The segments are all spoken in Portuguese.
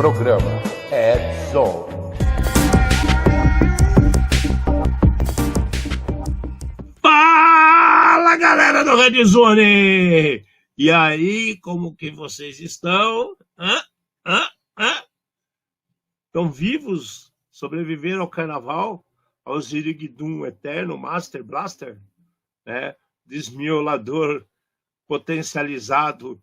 Programa Edzone. Fala, galera do Edzone! E aí, como que vocês estão? Estão vivos? Sobreviveram ao carnaval? Ao Ziriguidum Eterno, Master Blaster? Desmiolador potencializado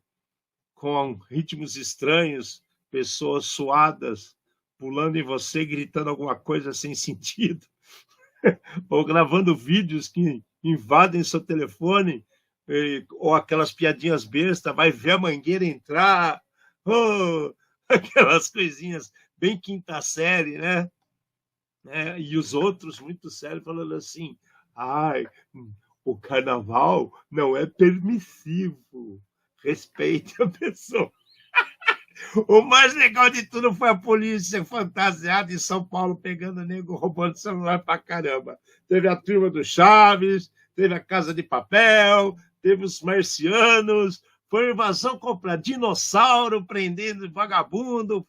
com ritmos estranhos, pessoas suadas, pulando em você, gritando alguma coisa sem sentido, ou gravando vídeos que invadem seu telefone, ou aquelas piadinhas bestas, vai ver a mangueira entrar, aquelas coisinhas bem quinta série, né? E os outros, muito sérios, falando assim, o carnaval não é permissivo, respeite a pessoa. O mais legal de tudo foi a polícia fantasiada em São Paulo, pegando nego, roubando celular pra caramba. Teve a turma do Chaves, teve a Casa de Papel, teve os marcianos, foi invasão completa, dinossauro prendendo vagabundo,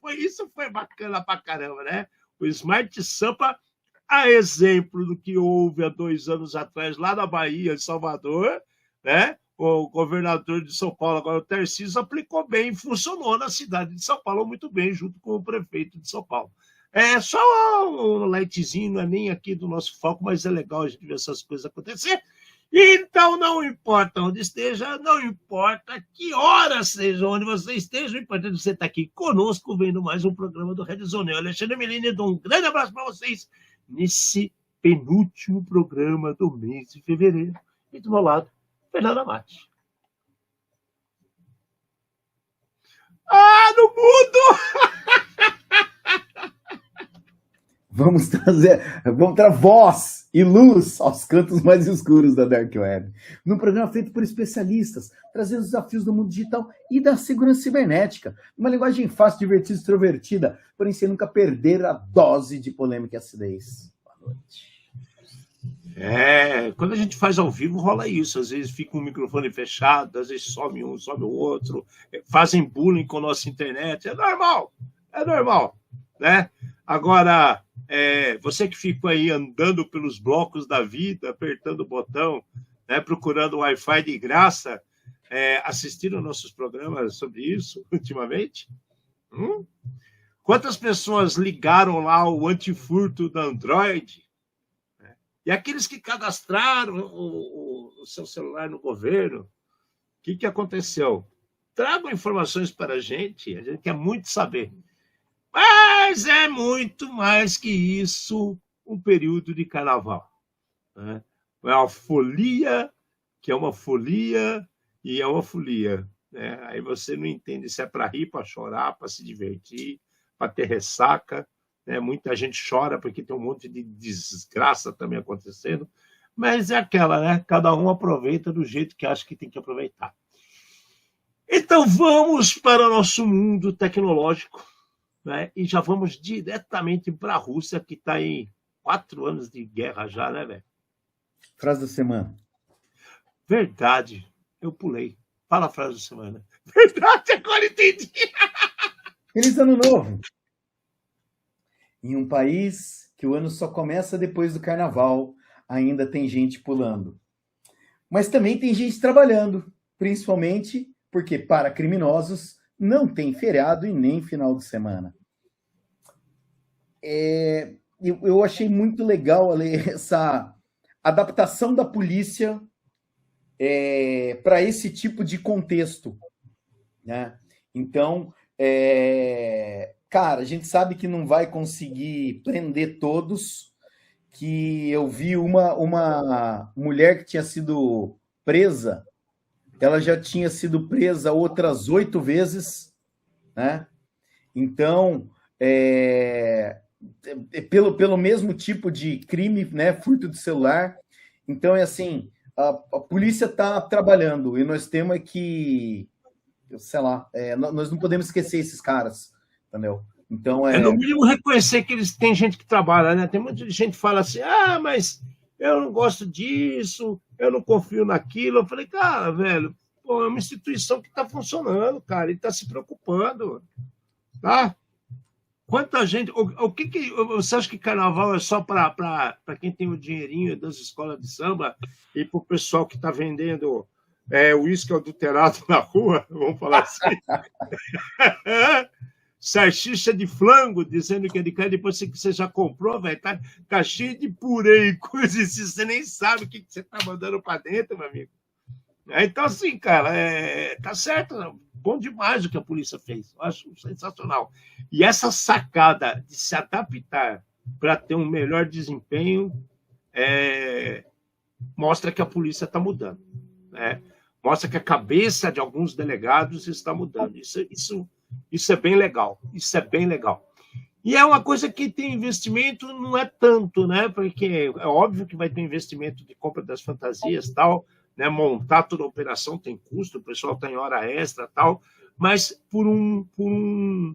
foi bacana pra caramba, né? O Smart Sampa, a exemplo do que houve há 2 anos atrás, lá na Bahia, em Salvador, né? O governador de São Paulo, agora o Tarcísio, aplicou bem, funcionou na cidade de São Paulo muito bem, junto com o prefeito de São Paulo. É só um lightzinho, não é nem aqui do nosso foco, mas é legal a gente ver essas coisas acontecer. Então, não importa onde esteja, não importa que hora seja, onde você esteja, o importante é você estar aqui conosco, vendo mais um programa do Edzone. Alexandre Melini, dou um grande abraço para vocês nesse penúltimo programa do mês de fevereiro. E do meu lado, Fernanda Matti. No mundo! Vamos dar voz e luz aos cantos mais escuros da Dark Web. Num programa feito por especialistas, trazendo os desafios do mundo digital e da segurança cibernética. Uma linguagem fácil, divertida e extrovertida, porém sem nunca perder a dose de polêmica e acidez. Boa noite. Quando a gente faz ao vivo, rola isso. Às vezes fica um microfone fechado, às vezes some um, some o outro, fazem bullying com a nossa internet. É normal, né? Agora, você que fica aí andando pelos blocos da vida, apertando o botão, né, procurando Wi-Fi de graça, assistindo nossos programas sobre isso ultimamente? Quantas pessoas ligaram lá o antifurto da Android? E aqueles que cadastraram o seu celular no governo, o que aconteceu? Tragam informações para a gente quer muito saber. Mas é muito mais que isso um período de carnaval. Né? É uma folia, que é uma folia, e é uma folia. Né? Aí você não entende se é para rir, para chorar, para se divertir, para ter ressaca. Muita gente chora porque tem um monte de desgraça também acontecendo, mas é aquela, né? Cada um aproveita do jeito que acha que tem que aproveitar. Então vamos para o nosso mundo tecnológico, né? E já vamos diretamente para a Rússia, que está em 4 anos de guerra já, né, velho? Frase da semana. Verdade, eu pulei. Fala a frase da semana. Verdade, agora entendi. Feliz Ano Novo! Em um país que o ano só começa depois do carnaval, ainda tem gente pulando. Mas também tem gente trabalhando, principalmente porque para criminosos não tem feriado e nem final de semana. Eu achei muito legal ali, essa adaptação da polícia para esse tipo de contexto. Né? Então, cara, a gente sabe que não vai conseguir prender todos, que eu vi uma mulher que tinha sido presa, ela já tinha sido presa outras 8 vezes, né? Então, pelo mesmo tipo de crime, né? Furto de celular. Então, é assim, a polícia está trabalhando e nós temos que, sei lá, nós não podemos esquecer esses caras. Entendeu? Então, no mínimo reconhecer que eles têm gente que trabalha, né? Tem muita gente que fala assim, mas eu não gosto disso, eu não confio naquilo. Eu falei, cara, velho, é uma instituição que está funcionando, cara, e está se preocupando, tá? Quanta gente. O que você acha que carnaval é só para quem tem o dinheirinho das escolas de samba e para o pessoal que está vendendo uísque adulterado na rua? Vamos falar assim. Salsicha de flango, dizendo que ele quer, depois que você já comprou, velho, tá cheio de purê e coisa assim, você nem sabe o que você tá mandando para dentro, meu amigo. Então, assim, cara, tá certo, bom demais o que a polícia fez, eu acho sensacional. E essa sacada de se adaptar para ter um melhor desempenho mostra que a polícia está mudando, né? Mostra que a cabeça de alguns delegados está mudando. Isso é bem legal, isso é bem legal. E é uma coisa que tem investimento, não é tanto, né? Porque é óbvio que vai ter investimento de compra das fantasias e tal, né? Montar toda a operação tem custo, o pessoal está em hora extra e tal, mas por um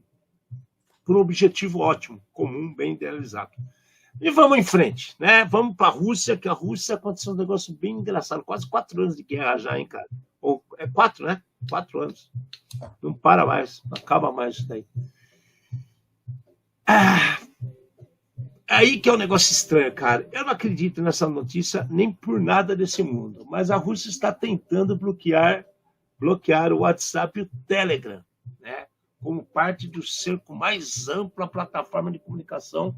objetivo ótimo, comum, bem idealizado. E vamos em frente, né? Vamos para a Rússia, que a Rússia aconteceu um negócio bem engraçado, quase 4 anos de guerra já, hein, cara? Ou 4, né? 4 anos. Não para mais, não acaba mais isso daí. Aí que é um negócio estranho, cara. Eu não acredito nessa notícia nem por nada desse mundo, mas a Rússia está tentando bloquear o WhatsApp e o Telegram, né? Como parte do cerco mais amplo à plataforma de comunicação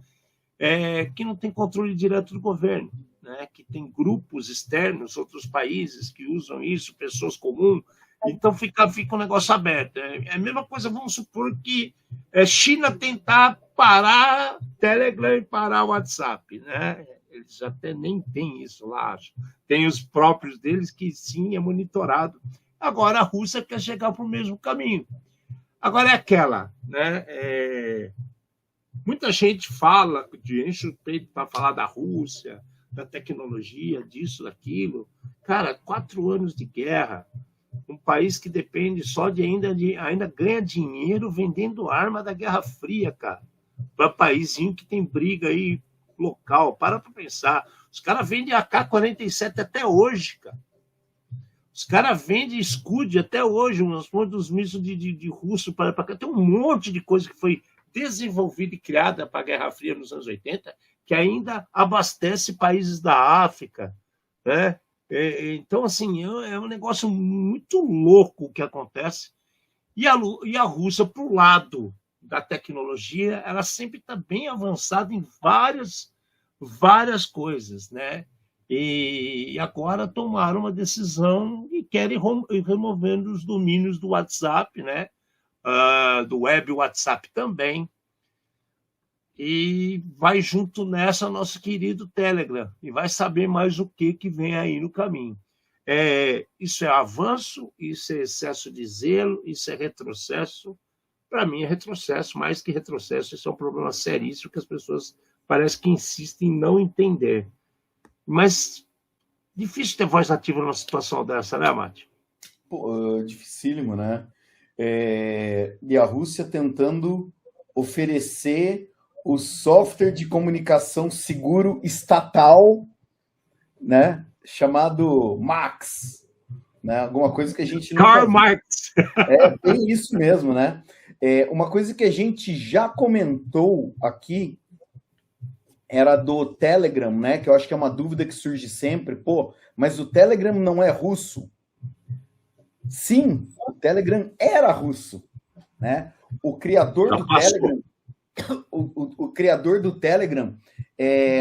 que não tem controle direto do governo, né? Que tem grupos externos, outros países que usam isso, pessoas comuns. Então fica um negócio aberto. É a mesma coisa, vamos supor que China tentar parar Telegram e parar o WhatsApp, né? Eles até nem têm isso lá, acho. Tem os próprios deles que sim é monitorado. Agora a Rússia quer chegar para o mesmo caminho. Agora é aquela, né? Muita gente fala, enche o peito para falar da Rússia, da tecnologia, disso, daquilo. Cara, 4 anos de guerra. Um país que depende só ainda ganha dinheiro vendendo arma da Guerra Fria, cara. Para paísinho que tem briga aí local. Para pensar. Os caras vendem AK-47 até hoje, cara. Os caras vendem Scud até hoje, dos mísseis de russo para cá. Tem um monte de coisa que foi desenvolvida e criada para a Guerra Fria nos anos 80, que ainda abastece países da África, né? Então, assim, é um negócio muito louco o que acontece. E a Rússia, por lado da tecnologia, ela sempre está bem avançada em várias coisas, né? E agora tomaram uma decisão e querem ir removendo os domínios do WhatsApp, né? Do web WhatsApp também. E vai junto nessa nosso querido Telegram e vai saber mais o que vem aí no caminho. Isso é avanço, isso é excesso de zelo, isso é retrocesso. Para mim é retrocesso, mais que retrocesso, isso é um problema seríssimo que as pessoas parece que insistem em não entender. Mas difícil ter voz ativa numa situação dessa, né, Mate? Dificílimo, né? E a Rússia tentando oferecer o software de comunicação seguro estatal, né, chamado Max, né, alguma coisa que a gente não... Karl Marx! Bem isso mesmo, né? Uma coisa que a gente já comentou aqui era do Telegram, né, que eu acho que é uma dúvida que surge sempre, mas o Telegram não é russo? Sim, o Telegram era russo, né? O criador do Telegram... O criador do Telegram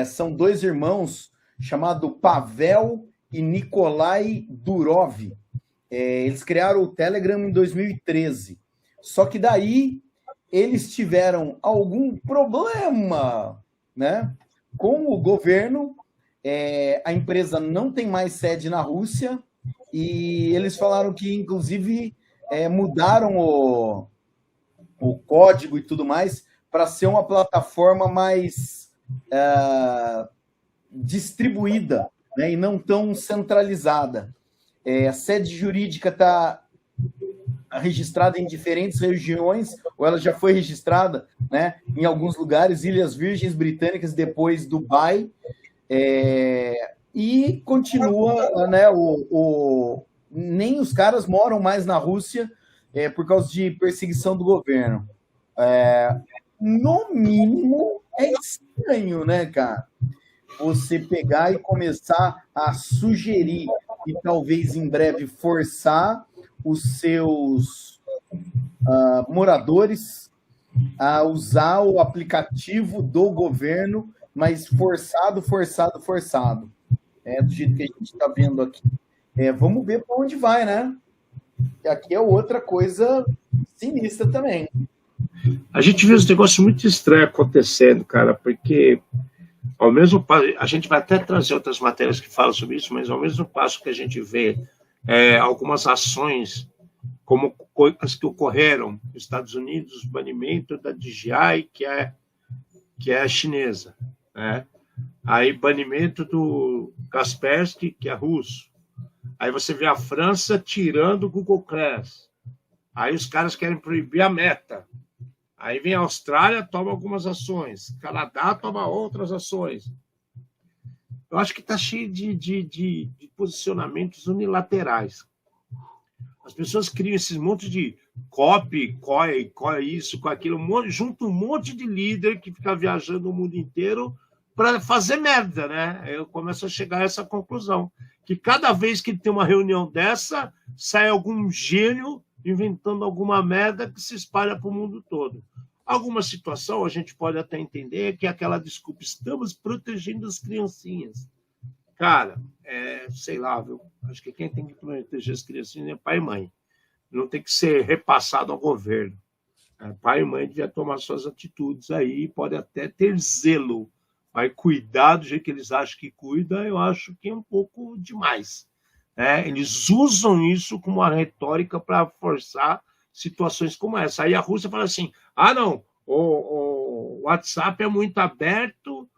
são 2 irmãos chamados Pavel e Nikolai Durov. Eles criaram o Telegram em 2013. Só que daí eles tiveram algum problema, né, com o governo. A empresa não tem mais sede na Rússia e eles falaram que, inclusive, mudaram o código e tudo mais para ser uma plataforma mais distribuída, né, e não tão centralizada. A sede jurídica está registrada em diferentes regiões, ou ela já foi registrada, né, em alguns lugares, Ilhas Virgens Britânicas, depois Dubai, e continua, né, nem os caras moram mais na Rússia por causa de perseguição do governo. no mínimo, é estranho, né, cara? Você pegar e começar a sugerir e talvez em breve forçar os seus moradores a usar o aplicativo do governo, mas forçado. Do jeito que a gente está vendo aqui. Vamos ver para onde vai, né? E aqui é outra coisa sinistra também. A gente vê um negócio muito estranho acontecendo, cara, porque ao mesmo passo, a gente vai até trazer outras matérias que falam sobre isso, mas ao mesmo passo que a gente vê algumas ações como coisas que ocorreram nos Estados Unidos, o banimento da DJI, que é chinesa, né? Aí banimento do Kaspersky, que é russo. Aí você vê a França tirando o Google Class. Aí os caras querem proibir a Meta. Aí vem a Austrália, toma algumas ações. Canadá toma outras ações. Eu acho que está cheio de posicionamentos unilaterais. As pessoas criam esses montes de COI, isso, com aquilo, junto um monte de líder que fica viajando o mundo inteiro para fazer merda, né? Eu começo a chegar a essa conclusão, que cada vez que tem uma reunião dessa, sai algum gênio inventando alguma merda que se espalha para o mundo todo. Alguma situação a gente pode até entender que é aquela desculpa, estamos protegendo as criancinhas. Cara, sei lá, viu? Acho que quem tem que proteger as criancinhas é pai e mãe. Não tem que ser repassado ao governo. Pai e mãe devia tomar suas atitudes aí, pode até ter zelo, mas cuidar do jeito que eles acham que cuida, eu acho que é um pouco demais. Eles usam isso como uma retórica para forçar situações como essa. Aí a Rússia fala assim, não, o WhatsApp é muito aberto,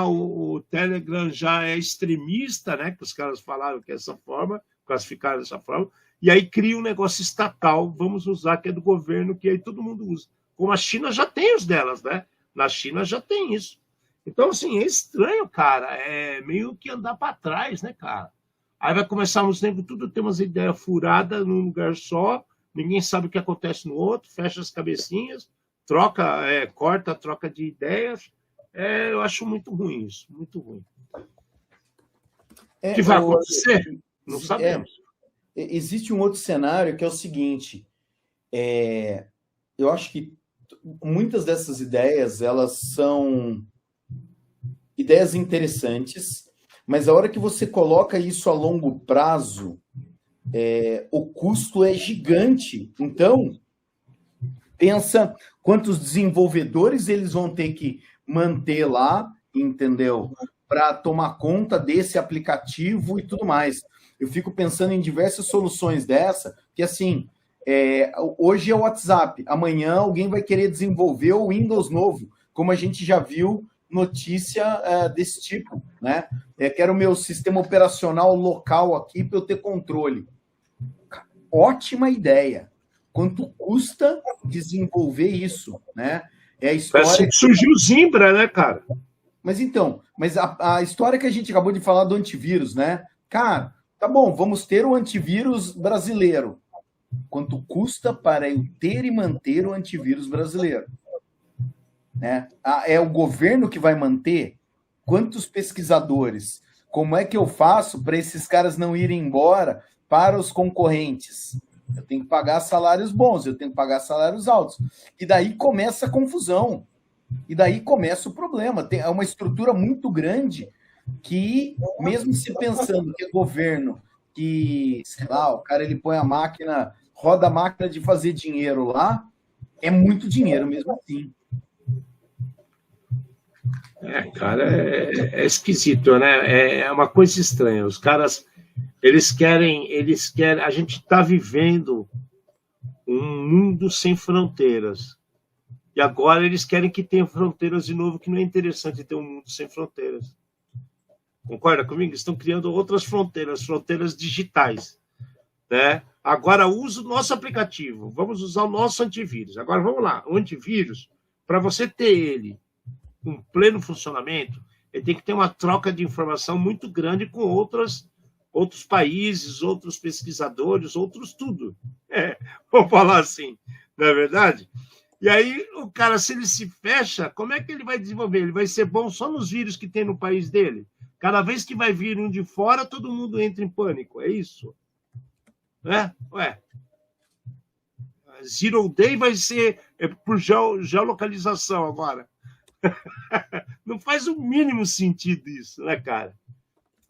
o Telegram já é extremista, né, que os caras falaram que é dessa forma, classificaram dessa forma, e aí cria um negócio estatal, vamos usar, que é do governo, que aí todo mundo usa. Como a China já tem os delas, né? Na China já tem isso. Então, assim, é estranho, cara, é meio que andar para trás, né, cara? Aí vai começar uns tempos, tudo tem umas ideias furadas num lugar só, ninguém sabe o que acontece no outro, fecha as cabecinhas, corta a troca de ideias. Eu acho muito ruim isso, muito ruim. O que vai acontecer? Não sabemos. Existe um outro cenário que é o seguinte, eu acho que muitas dessas ideias, elas são ideias interessantes, mas a hora que você coloca isso a longo prazo, o custo é gigante. Então, pensa quantos desenvolvedores eles vão ter que manter lá, entendeu? Para tomar conta desse aplicativo e tudo mais. Eu fico pensando em diversas soluções dessa, que assim, hoje é o WhatsApp, amanhã alguém vai querer desenvolver o Windows novo, como a gente já viu notícia desse tipo, né? Quero o meu sistema operacional local aqui para eu ter controle. Ótima ideia. Quanto custa desenvolver isso, né? É a história que surgiu o Zimbra, né, cara? Mas então, a história que a gente acabou de falar do antivírus, né? Cara, tá bom, vamos ter o antivírus brasileiro. Quanto custa para eu ter e manter o antivírus brasileiro? Né? É o governo que vai manter? Quantos pesquisadores? Como é que eu faço para esses caras não irem embora para os concorrentes? Eu tenho que pagar salários bons, eu tenho que pagar salários altos. E daí começa a confusão. E daí começa o problema. É uma estrutura muito grande que, mesmo se pensando que é governo, que, sei lá, o cara ele põe a máquina, roda a máquina de fazer dinheiro lá, é muito dinheiro mesmo assim. Cara, é esquisito, né? É uma coisa estranha. Os caras, eles querem. A gente está vivendo um mundo sem fronteiras. E agora eles querem que tenha fronteiras de novo, que não é interessante ter um mundo sem fronteiras. Concorda comigo? Eles estão criando outras fronteiras digitais. Né? Agora usa o nosso aplicativo. Vamos usar o nosso antivírus. Agora vamos lá. O antivírus, para você ter ele com pleno funcionamento, ele tem que ter uma troca de informação muito grande com outros países, outros pesquisadores, outros tudo. Vamos falar assim, não é verdade? E aí, o cara, se ele se fecha, como é que ele vai desenvolver? Ele vai ser bom só nos vírus que tem no país dele? Cada vez que vai vir um de fora, todo mundo entra em pânico. É isso? Ué. Zero Day vai ser por geolocalização agora. Não faz o mínimo sentido isso, né, cara?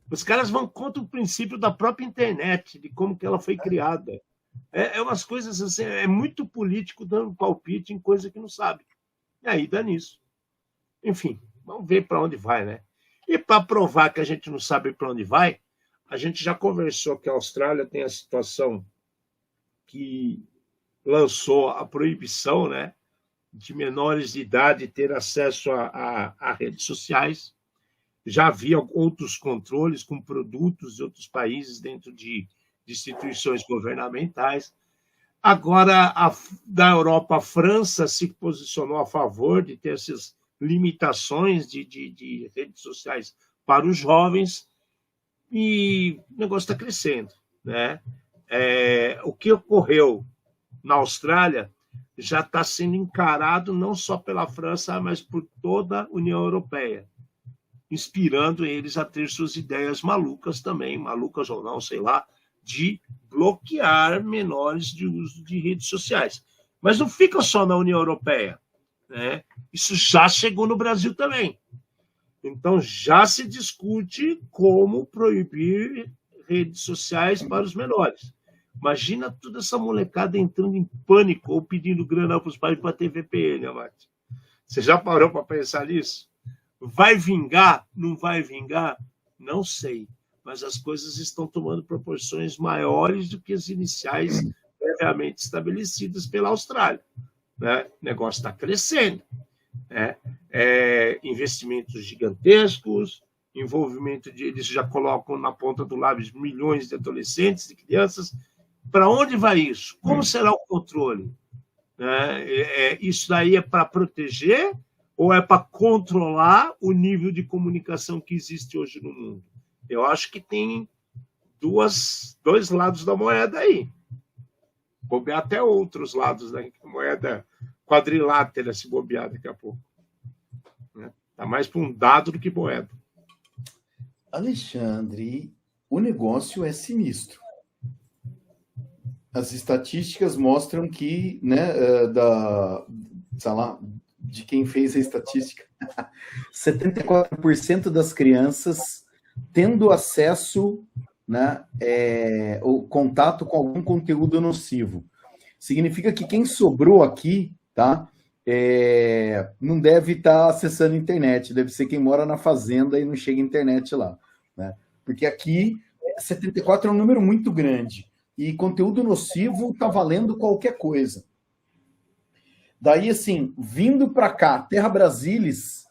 Os caras vão contra o princípio da própria internet, de como que ela foi criada. É umas coisas assim, é muito político dando palpite em coisa que não sabe. E aí dá nisso. Enfim, vamos ver para onde vai, né? E para provar que a gente não sabe para onde vai, a gente já conversou que a Austrália tem a situação que lançou a proibição, né, de menores de idade ter acesso a redes sociais. Já havia outros controles com produtos de outros países dentro de instituições governamentais. Agora, da Europa, a França se posicionou a favor de ter essas limitações de redes sociais para os jovens e o negócio está crescendo, né? O que ocorreu na Austrália já está sendo encarado não só pela França, mas por toda a União Europeia, inspirando eles a ter suas ideias malucas também, malucas ou não, sei lá, de bloquear menores de uso de redes sociais. Mas não fica só na União Europeia, né? Isso já chegou no Brasil também. Então, já se discute como proibir redes sociais para os menores. Imagina toda essa molecada entrando em pânico ou pedindo grana para os pais para ter VPN, Amate. Você já parou para pensar nisso? Vai vingar? Não vai vingar? Não sei. Mas as coisas estão tomando proporções maiores do que as iniciais previamente estabelecidas pela Austrália, né? O negócio está crescendo, né? Investimentos gigantescos, envolvimento eles já colocam na ponta do lápis milhões de adolescentes e crianças. Para onde vai isso? Como será o controle? Isso daí é para proteger ou é para controlar o nível de comunicação que existe hoje no mundo? Eu acho que tem dois lados da moeda aí. Bobear até outros lados da moeda quadrilátera, se bobear daqui a pouco. Está mais para um dado do que moeda. Alexandre, o negócio é sinistro. As estatísticas mostram que, né, de quem fez a estatística, 74% das crianças tendo acesso, né, o contato com algum conteúdo nocivo. Significa que quem sobrou aqui, tá, não deve estar acessando a internet, deve ser quem mora na fazenda e não chega a internet lá, né? Porque aqui 74 é um número muito grande e conteúdo nocivo está valendo qualquer coisa. Daí, assim, vindo para cá, Terra Brasilis,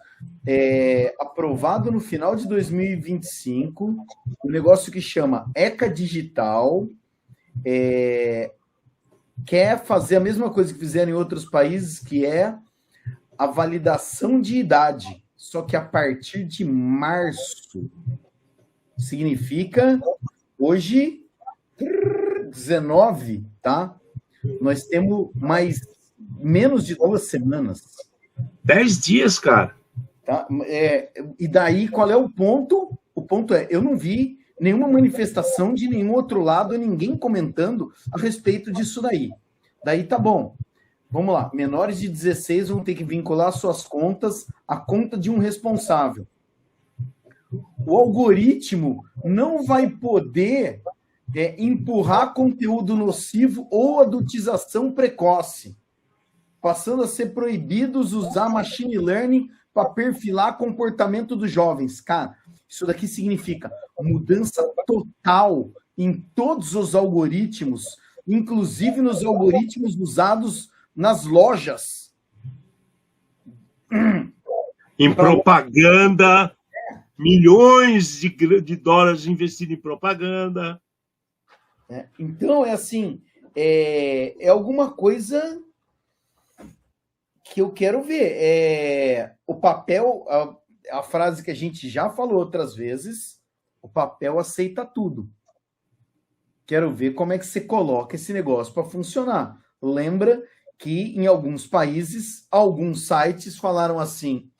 aprovado no final de 2025, um negócio que chama ECA Digital, quer fazer a mesma coisa que fizeram em outros países, que é a validação de idade, só que a partir de março. Significa, hoje, 19, tá? Nós temos menos de 2 semanas. 10 dias, cara. Tá? E daí, qual é o ponto? O ponto eu não vi nenhuma manifestação de nenhum outro lado, ninguém comentando a respeito disso daí. Daí tá bom. Vamos lá. Menores de 16 vão ter que vincular suas contas à conta de um responsável. O algoritmo não vai poder empurrar conteúdo nocivo ou adultização precoce, passando a ser proibidos usar machine learning para perfilar comportamento dos jovens. Cara, isso daqui significa mudança total em todos os algoritmos, inclusive nos algoritmos usados nas lojas. Em propaganda, milhões de dólares investidos em propaganda. Então, assim, é alguma coisa que eu quero ver. O papel, a frase que a gente já falou outras vezes, o papel aceita tudo. Quero ver como é que você coloca esse negócio para funcionar. Lembra que em alguns países, alguns sites falaram assim: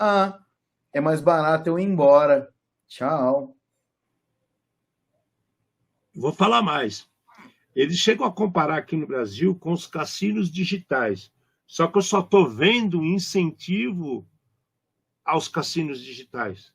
é mais barato eu ir embora. Tchau. Vou falar mais. Eles chegam a comparar aqui no Brasil com os cassinos digitais. Só que eu só estou vendo um incentivo aos cassinos digitais.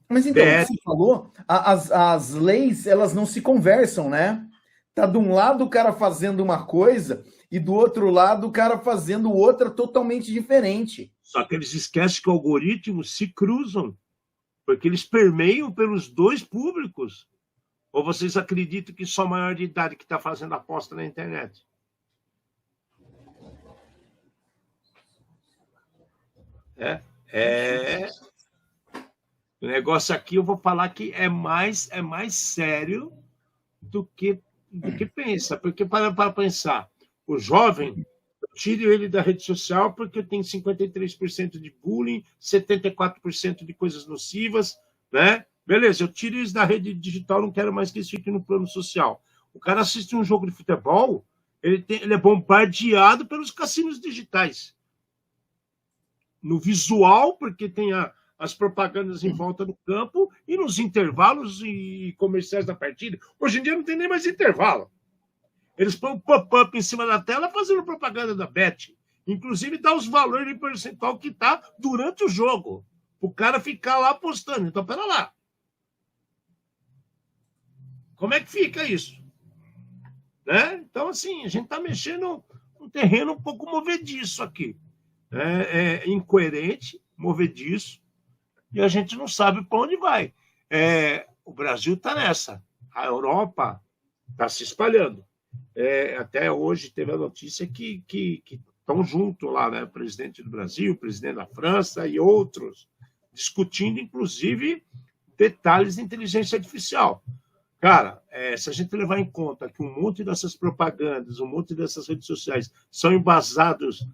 Mas então, BR. você falou, as leis, elas não se conversam, né? Tá de um lado o cara fazendo uma coisa e do outro lado o cara fazendo outra totalmente diferente. Só que eles esquecem que algoritmos se cruzam, porque eles permeiam pelos dois públicos. Ou vocês acreditam que só maior de idade que está fazendo aposta na internet? O negócio aqui eu vou falar que é mais sério do que pensa. Porque para pensar, o jovem, eu tiro ele da rede social porque tem 53% de bullying, 74% de coisas nocivas, né? Beleza, eu tiro eles da rede digital, não quero mais que eles fiquem no plano social. O cara assiste um jogo de futebol, ele é bombardeado pelos cassinos digitais. No visual, porque tem as propagandas em volta do campo, e nos intervalos e comerciais da partida. Hoje em dia não tem nem mais intervalo. Eles põem um pop-up em cima da tela fazendo propaganda da Bet. Inclusive dá os valores em percentual que está durante o jogo. O cara ficar lá apostando. Então, pera lá. Como é que fica isso? Né? Então, assim, a gente está mexendo num terreno um pouco movediço aqui. É incoerente, movediço, e a gente não sabe para onde vai. O Brasil está nessa. A Europa está se espalhando. Até hoje teve a notícia que estão juntos lá, né? O presidente do Brasil, o presidente da França e outros, discutindo, inclusive, detalhes de inteligência artificial. Cara, se a gente levar em conta que um monte dessas propagandas, um monte dessas redes sociais são embasados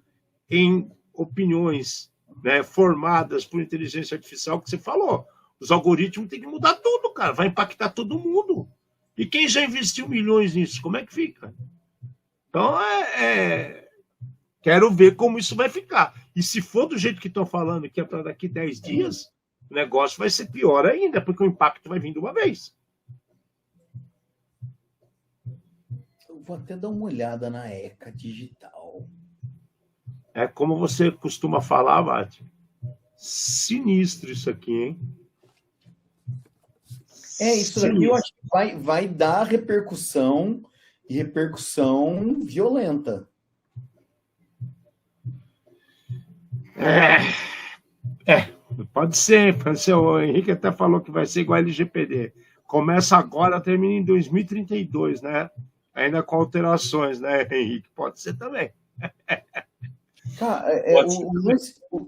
em opiniões, né, formadas por inteligência artificial, que você falou, os algoritmos têm que mudar tudo, cara, vai impactar todo mundo. E quem já investiu milhões nisso, como é que fica? Então, quero ver como isso vai ficar. E se for do jeito que estão falando, que é para daqui 10 dias, o negócio vai ser pior ainda, porque o impacto vai vir de uma vez. Eu vou até dar uma olhada na ECA Digital. É como você costuma falar, Mate. Sinistro isso aqui, hein? Isso daqui eu acho que vai dar repercussão, e repercussão violenta. Pode ser. O Henrique até falou que vai ser igual a LGPD. Começa agora, termina em 2032, né? Ainda com alterações, né, Henrique? Pode ser também. Cara,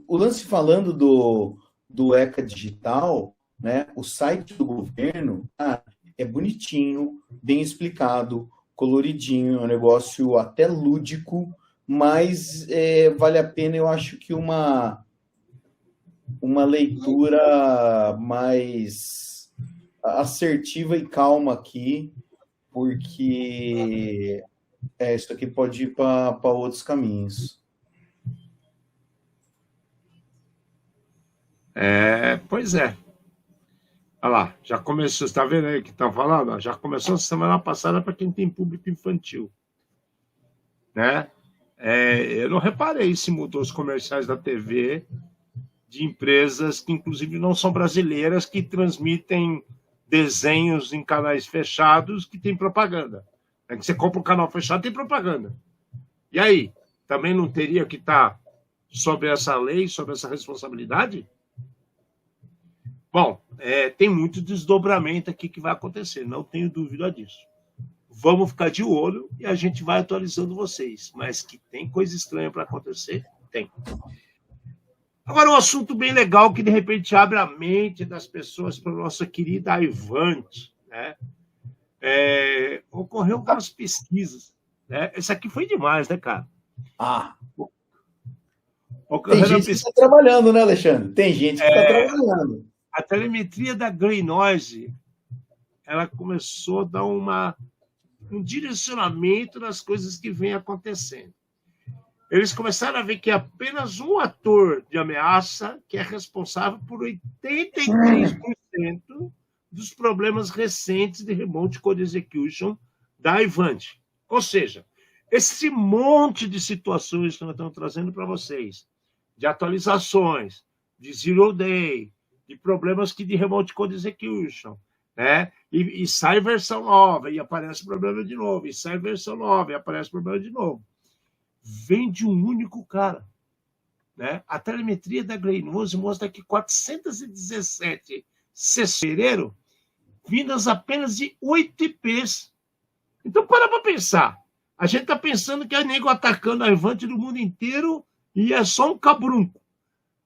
o lance falando do ECA Digital, né? O site do governo é bonitinho, bem explicado, coloridinho, é um negócio até lúdico, mas vale a pena, eu acho que uma leitura mais assertiva e calma aqui, porque isso aqui pode ir para outros caminhos. Pois é. Olha lá, já começou, você está vendo aí o que estão falando? Já começou semana passada para quem tem público infantil. Né? Eu não reparei se mudou os comerciais da TV de empresas que, inclusive, não são brasileiras, que transmitem desenhos em canais fechados que tem propaganda. Que você compra um canal fechado, tem propaganda. E aí? Também não teria que estar sobre essa lei, sobre essa responsabilidade? Bom, tem muito desdobramento aqui que vai acontecer, não tenho dúvida disso. Vamos ficar de olho e a gente vai atualizando vocês. Mas que tem coisa estranha para acontecer, tem. Agora, um assunto bem legal que, de repente, abre a mente das pessoas para a nossa querida Aivante. Né? Ocorreu algumas pesquisas. Né? Esse aqui foi demais, né, cara? Tem gente que está trabalhando, né, Alexandre? Tem gente que está trabalhando. A telemetria da Grey Noise, ela começou a dar uma um direcionamento nas coisas que vêm acontecendo. Eles começaram a ver que é apenas um ator de ameaça que é responsável por 83% dos problemas recentes de Remote Code Execution da Ivanti. Ou seja, esse monte de situações que nós estamos trazendo para vocês, de atualizações, de Zero Day, de problemas de Remote Code Execution, né? E sai versão nova e aparece problema de novo, e sai versão nova e aparece problema de novo. Vem de um único cara. Né? A telemetria da Greynose mostra que 417 fevereiro vindas apenas de 8 IPs. Então, para pensar. A gente está pensando que é nego atacando a Ivanti do mundo inteiro e é só um cabrunco.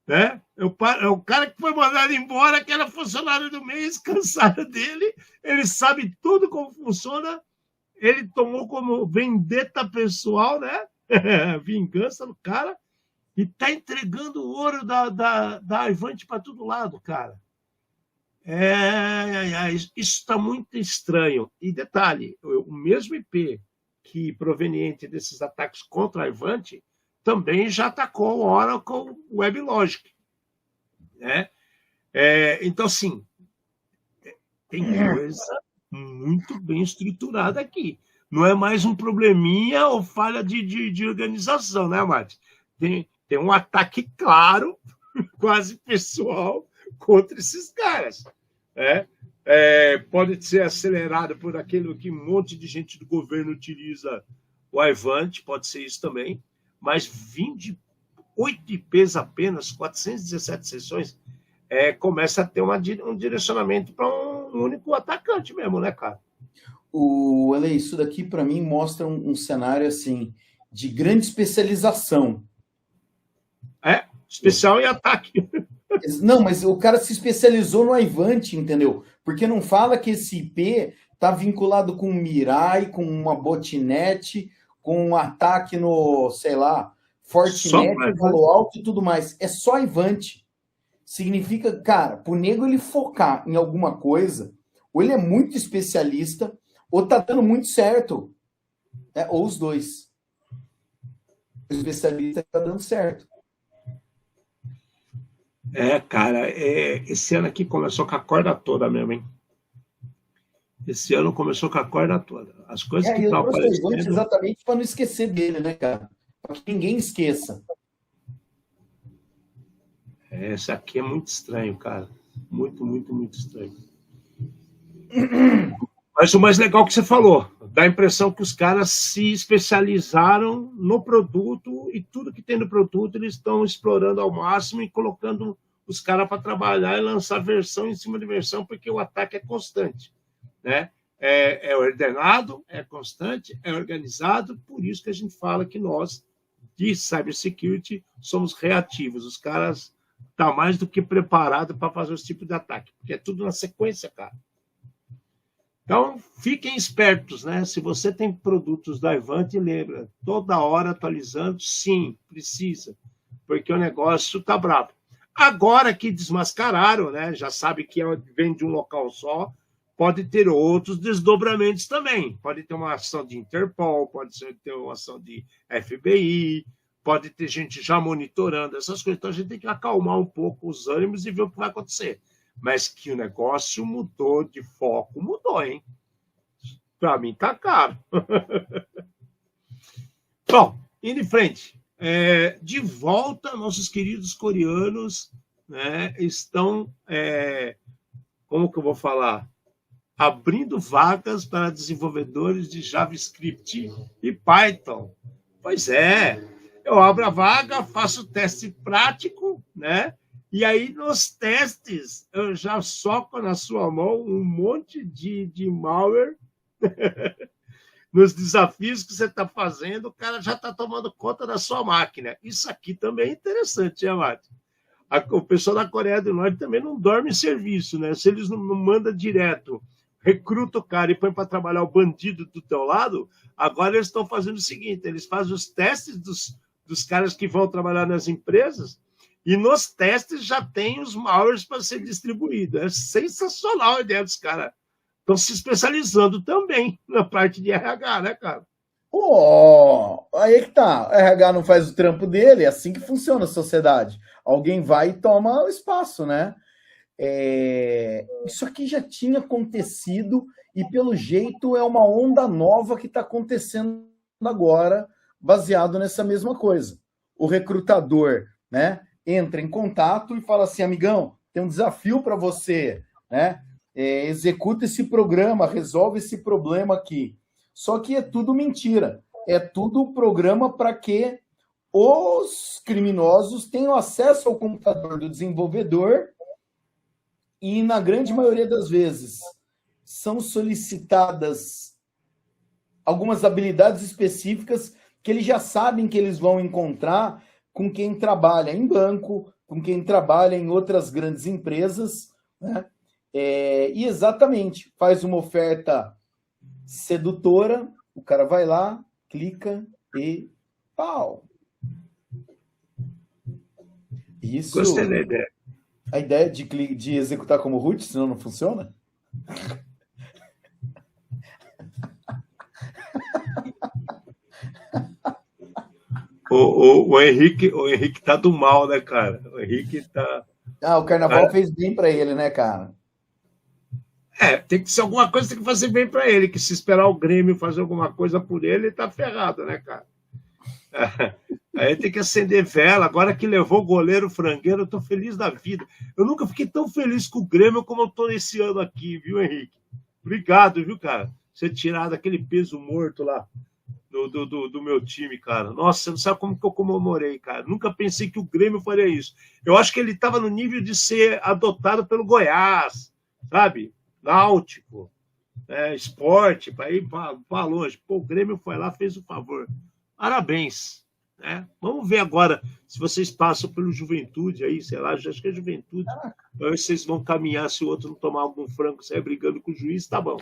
Né? É o cara que foi mandado embora, que era funcionário do mês, cansado dele, ele sabe tudo como funciona, ele tomou como vendetta pessoal, né? Vingança do cara, e está entregando o ouro da Ivanti para todo lado, cara. Isso está muito estranho. E detalhe, o mesmo IP que proveniente desses ataques contra a Ivanti também já atacou o Oracle WebLogic. Né? Então, assim, tem coisa muito bem estruturada aqui. Não é mais um probleminha ou falha de organização, né, Mate? Tem um ataque claro, quase pessoal, contra esses caras. Pode ser acelerado por aquilo que um monte de gente do governo utiliza o Ivanti, pode ser isso também, mas 28 IPs apenas, 417 sessões, começa a ter um direcionamento para um único atacante mesmo, né, cara? Isso daqui, para mim, mostra um cenário assim de grande especialização. Especial em ataque. Não, mas o cara se especializou no Ivanti, entendeu? Porque não fala que esse IP está vinculado com Mirai, com uma botnet, com um ataque no, sei lá, Fortinet, Palo Alto e tudo mais. É só Ivanti. Significa, cara, pro nego ele focar em alguma coisa, ou ele é muito especialista, ou tá dando muito certo. Ou os dois. O especialista tá dando certo. Cara, esse ano aqui começou com a corda toda mesmo, hein? Esse ano começou com a corda toda. As coisas que estão aparecendo... Exatamente para não esquecer dele, né, cara? Para que ninguém esqueça. Esse aqui é muito estranho, cara. Muito, muito, muito estranho. Mas o mais legal que você falou, dá a impressão que os caras se especializaram no produto e tudo que tem no produto eles estão explorando ao máximo e colocando os caras para trabalhar e lançar versão em cima de versão, porque o ataque é constante. Né? É ordenado, é constante, é organizado, por isso que a gente fala que nós, de cybersecurity, somos reativos. Os caras estão mais do que preparados para fazer esse tipo de ataque, porque é tudo na sequência, cara. Então, fiquem espertos, né? Se você tem produtos da Ivanti, lembra, toda hora atualizando, sim, precisa, porque o negócio está bravo. Agora que desmascararam, né? Já sabe que vem de um local só, pode ter outros desdobramentos também. Pode ter uma ação de Interpol, pode ter uma ação de FBI, pode ter gente já monitorando essas coisas. Então, a gente tem que acalmar um pouco os ânimos e ver o que vai acontecer. Mas que o negócio mudou de foco, mudou, hein? Para mim tá caro. Bom, indo em frente. De volta, nossos queridos coreanos, né, estão, como que eu vou falar? Abrindo vagas para desenvolvedores de JavaScript e Python. Pois é, eu abro a vaga, faço o teste prático, né? E aí, nos testes, eu já soco na sua mão um monte de malware. Nos desafios que você está fazendo, o cara já está tomando conta da sua máquina. Isso aqui também é interessante, né, Márcio? O pessoal da Coreia do Norte também não dorme em serviço, né? Se eles não mandam direto, recruta o cara e põe para trabalhar o bandido do teu lado, agora eles estão fazendo o seguinte, eles fazem os testes dos caras que vão trabalhar nas empresas, e nos testes já tem os malwares para ser distribuído. É sensacional a ideia dos caras estão se especializando também na parte de RH, né, cara? Aí que tá. O RH não faz o trampo dele, é assim que funciona a sociedade. Alguém vai e toma o espaço, né? Isso aqui já tinha acontecido e, pelo jeito, é uma onda nova que está acontecendo agora, baseado nessa mesma coisa. O recrutador, né, entra em contato e fala assim, amigão, tem um desafio para você, né? Executa esse programa, resolve esse problema aqui. Só que é tudo mentira. É tudo programa para que os criminosos tenham acesso ao computador do desenvolvedor e, na grande maioria das vezes, são solicitadas algumas habilidades específicas que eles já sabem que eles vão encontrar com quem trabalha em banco, com quem trabalha em outras grandes empresas, né? E exatamente, faz uma oferta sedutora, o cara vai lá, clica e pau. Isso. Gostei da ideia. A ideia de executar como root, senão não funciona? O Henrique tá do mal, né, cara? O Henrique tá... O carnaval fez bem para ele, né, cara? Tem que ser alguma coisa, tem que fazer bem para ele, que se esperar o Grêmio fazer alguma coisa por ele, ele tá ferrado, né, cara? Aí tem que acender vela. Agora que levou o goleiro frangueiro, eu tô feliz da vida. Eu nunca fiquei tão feliz com o Grêmio como eu tô nesse ano aqui, viu, Henrique? Obrigado, viu, cara? Você tirar daquele peso morto lá do meu time, cara. Nossa, você não sabe como que eu comemorei, cara. Nunca pensei que o Grêmio faria isso. Eu acho que ele estava no nível de ser adotado pelo Goiás, sabe? Náutico, Esporte, para ir para longe. Pô, o Grêmio foi lá, fez o favor. Parabéns. Né? Vamos ver agora se vocês passam pelo Juventude aí, sei lá, acho que é Juventude. Aí vocês vão caminhar, se o outro não tomar algum frango, sair brigando com o juiz, tá bom.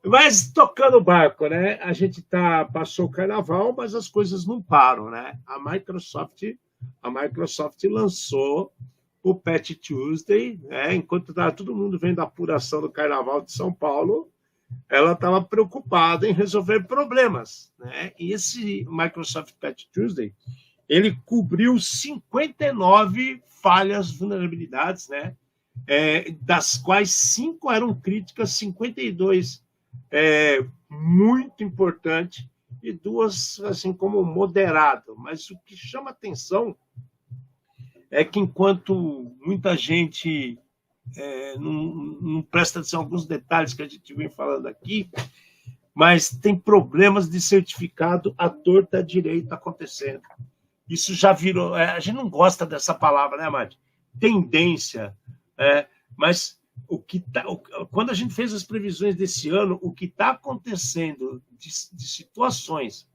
Mas tocando o barco, né? A gente passou o carnaval, mas as coisas não param, né? A Microsoft lançou o Patch Tuesday, né? Enquanto estava todo mundo vendo a apuração do Carnaval de São Paulo, ela estava preocupada em resolver problemas, né? E esse Microsoft Patch Tuesday, ele cobriu 59 falhas, vulnerabilidades, né? Das quais 5 eram críticas, 52 muito importante e 2 assim como moderado. Mas o que chama atenção é que enquanto muita gente não presta atenção a alguns detalhes que a gente vem falando aqui, mas tem problemas de certificado à torta à direita acontecendo. Isso já virou... a gente não gosta dessa palavra, né, Mati? Tendência. Mas quando a gente fez as previsões desse ano, o que está acontecendo de situações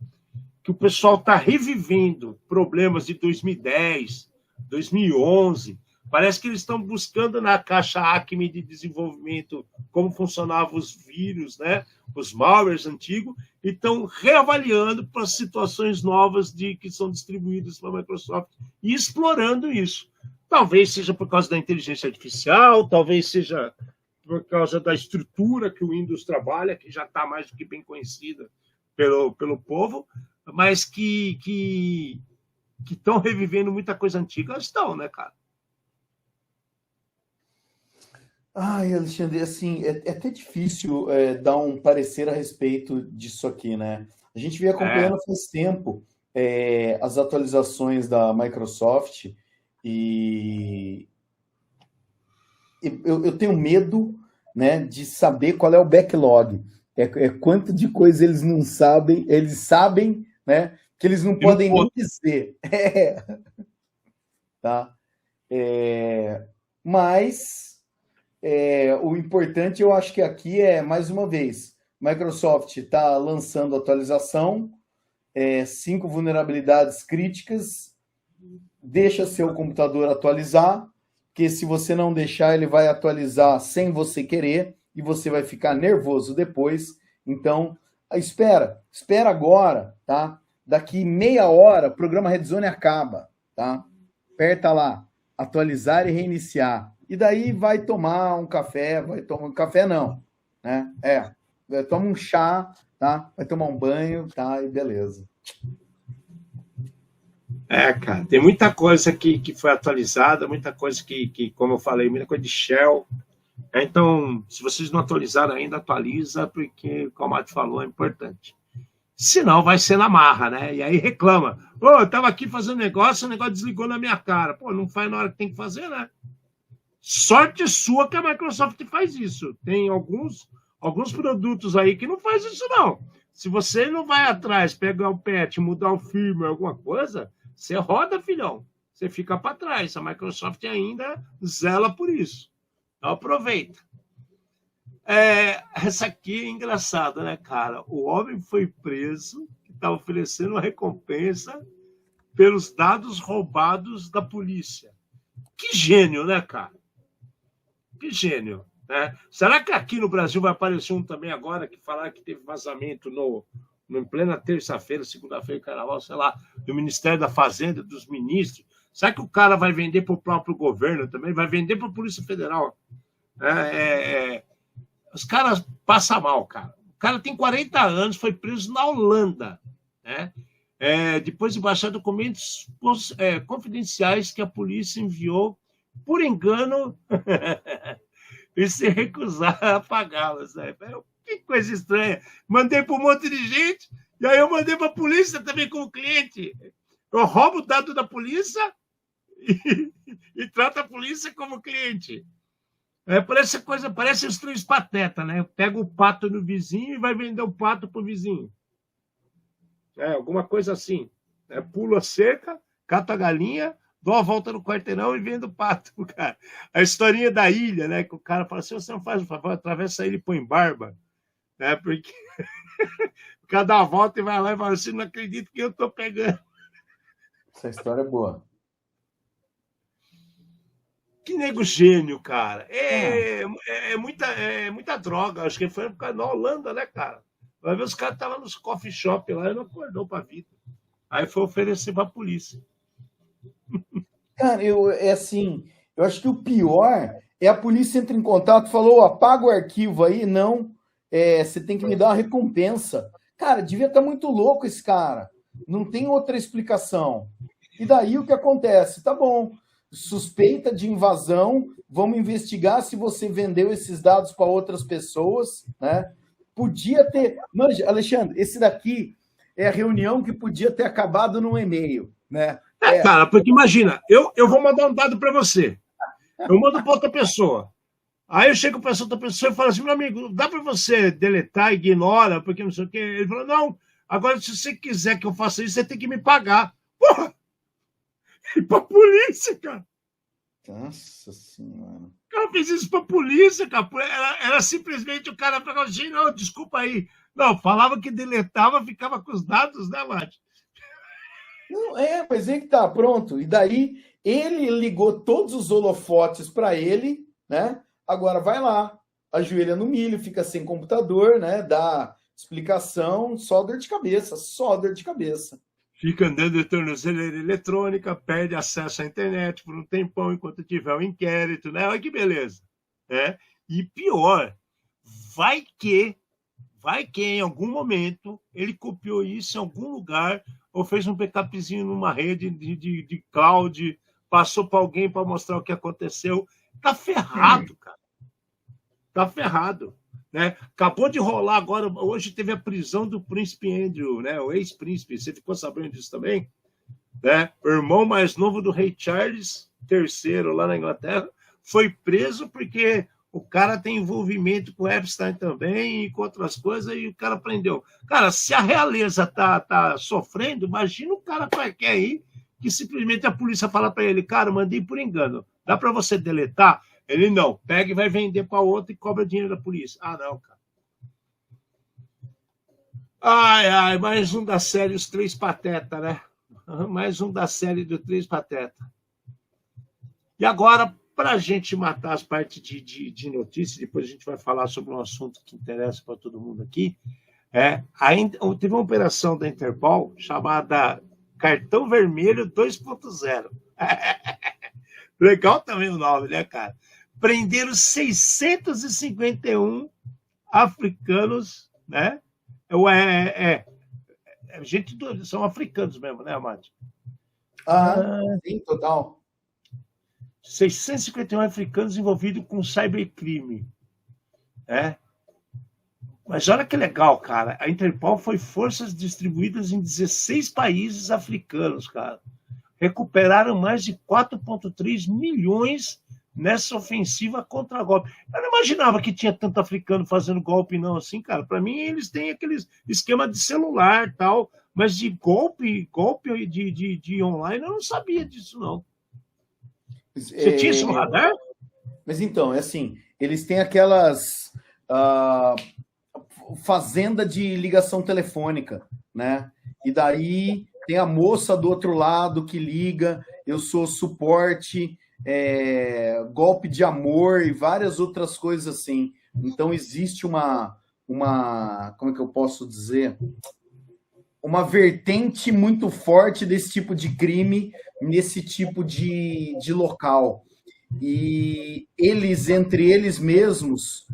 que o pessoal está revivendo, problemas de 2010, 2011, parece que eles estão buscando na caixa Acme de desenvolvimento como funcionavam os vírus, né? Os malwares antigos, e estão reavaliando para situações novas que são distribuídas pela Microsoft e explorando isso. Talvez seja por causa da inteligência artificial, talvez seja por causa da estrutura que o Windows trabalha, que já está mais do que bem conhecida pelo povo, mas que estão revivendo muita coisa antiga. Elas estão, né, cara? Ai, Alexandre, assim, é até difícil dar um parecer a respeito disso aqui, né? A gente vem acompanhando faz tempo as atualizações da Microsoft e eu tenho medo, né, de saber qual é o backlog. Quanto de coisa eles não sabem, eles sabem, né, que eles não podem nem dizer. Tá? Mas o importante, eu acho que aqui mais uma vez, Microsoft está lançando atualização, 5 vulnerabilidades críticas, deixa seu computador atualizar, porque se você não deixar, ele vai atualizar sem você querer, e você vai ficar nervoso depois. Então, espera agora, tá? Daqui meia hora, o programa Redzone acaba, tá? Aperta lá, atualizar e reiniciar. e daí vai tomar um café, não, né? Toma um chá, tá? Vai tomar um banho, tá? E beleza. Cara, tem muita coisa que foi atualizada, muita coisa que, como eu falei, muita coisa de Shell. Então, se vocês não atualizaram ainda, atualiza, porque, como a Mate falou, é importante. Senão vai ser na marra, né? E aí reclama. Pô, eu estava aqui fazendo negócio, o negócio desligou na minha cara. Pô, não faz na hora que tem que fazer, né? Sorte sua que a Microsoft faz isso. Tem alguns produtos aí que não faz isso, não. Se você não vai atrás, pegar o patch, mudar o firmware, alguma coisa, você roda, filhão. Você fica para trás. A Microsoft ainda zela por isso. Então, aproveita. Essa aqui é engraçada, né, cara? O homem foi preso, que está oferecendo uma recompensa pelos dados roubados da polícia. Que gênio, né, cara? Que gênio, né? Será que aqui no Brasil vai aparecer um também agora que falar que teve vazamento em plena terça-feira, segunda-feira, carnaval, sei lá, do Ministério da Fazenda, dos ministros? Será que o cara vai vender para o próprio governo também? Vai vender para a Polícia Federal? Os caras passam mal, cara. O cara tem 40 anos, foi preso na Holanda, né? Depois de baixar documentos confidenciais que a polícia enviou por engano e se recusar a pagá-los. Né? Que coisa estranha. Mandei para um monte de gente, e aí eu mandei para a polícia também como cliente. Eu roubo o dado da polícia e trato a polícia como cliente. Parece os três patetas, né? Pega o pato no vizinho e vai vender o pato para o vizinho. Alguma coisa assim. Pulo a cerca, cato a galinha, dou a volta no quarteirão e vendo o pato, cara. A historinha da ilha, né? Que o cara fala assim, você não faz um favor, atravessa a ilha e põe barba. Porque o cara dá uma volta e vai lá e fala assim, não acredito que eu estou pegando. Essa história é boa. Que nego gênio, cara. É muita droga. Acho que foi na Holanda, né, cara? Vai ver, os caras estavam nos coffee shop lá e não acordou pra vida. Aí foi oferecer pra polícia. Cara, eu acho que o pior é a polícia entra em contato e falou, apaga o arquivo aí, não, você tem que me dar uma recompensa. Cara, devia estar muito louco esse cara. Não tem outra explicação. E daí o que acontece? Tá bom. Suspeita de invasão, vamos investigar se você vendeu esses dados para outras pessoas, né? Podia ter... Manja, Alexandre, esse daqui é a reunião que podia ter acabado num e-mail, né? Cara, porque imagina, eu vou mandar um dado para você, eu mando para outra pessoa, aí eu chego para essa outra pessoa e falo assim, meu amigo, dá para você deletar, ignora, porque não sei o quê. Ele falou, não, agora se você quiser que eu faça isso, você tem que me pagar. Porra! E pra polícia, cara. Nossa Senhora. O cara fez isso pra polícia, cara. Era simplesmente o cara falou assim, não, desculpa aí. Não, falava que deletava, ficava com os dados, né, Mate? Não, mas é que tá, pronto. E daí ele ligou todos os holofotes para ele, né? Agora vai lá, ajoelha no milho, fica sem computador, né? Dá explicação, só dor de cabeça, só dor de cabeça. Fica andando de tornozeleira eletrônica, perde acesso à internet por um tempão enquanto tiver um inquérito, né? Olha que beleza. Né? E pior, vai que em algum momento ele copiou isso em algum lugar ou fez um backupzinho numa rede de cloud, passou para alguém para mostrar o que aconteceu. Tá ferrado, cara. Tá ferrado. Né? Acabou de rolar agora, hoje teve a prisão do príncipe Andrew, né? O ex-príncipe, você ficou sabendo disso também? Né? O irmão mais novo do rei Charles III, lá na Inglaterra, foi preso porque o cara tem envolvimento com o Epstein também e com outras coisas, e o cara prendeu. Cara, se a realeza tá sofrendo, imagina o cara qualquer aí, que simplesmente a polícia fala para ele, cara, mandei por engano, dá para você deletar? Ele não, pega e vai vender para outro e cobra dinheiro da polícia. Ah, não, cara. Ai, mais um da série Os Três Patetas, né? Mais um da série dos Três Patetas. E agora, para a gente matar as partes de notícias, depois a gente vai falar sobre um assunto que interessa para todo mundo aqui, ainda teve uma operação da Interpol chamada Cartão Vermelho 2.0. Legal também o nome, né, cara? prenderam 651 africanos, né? Gente são africanos mesmo, né, Amade? Sim, total. 651 africanos envolvidos com cybercrime, né? Mas olha que legal, cara. A Interpol foi forças distribuídas em 16 países africanos, cara. Recuperaram mais de 4,3 milhões nessa ofensiva contra golpe. Eu não imaginava que tinha tanto africano fazendo golpe, não, assim, cara. Para mim, eles têm aqueles esquema de celular e tal, mas de golpe de online, eu não sabia disso, não. Você tinha isso no radar? Mas então, é assim, eles têm aquelas fazenda de ligação telefônica, né? E daí tem a moça do outro lado que liga, eu sou suporte, golpe de amor e várias outras coisas assim. Então existe uma como é que eu posso dizer? Uma vertente muito forte desse tipo de crime, nesse tipo de local. E eles, entre eles mesmos,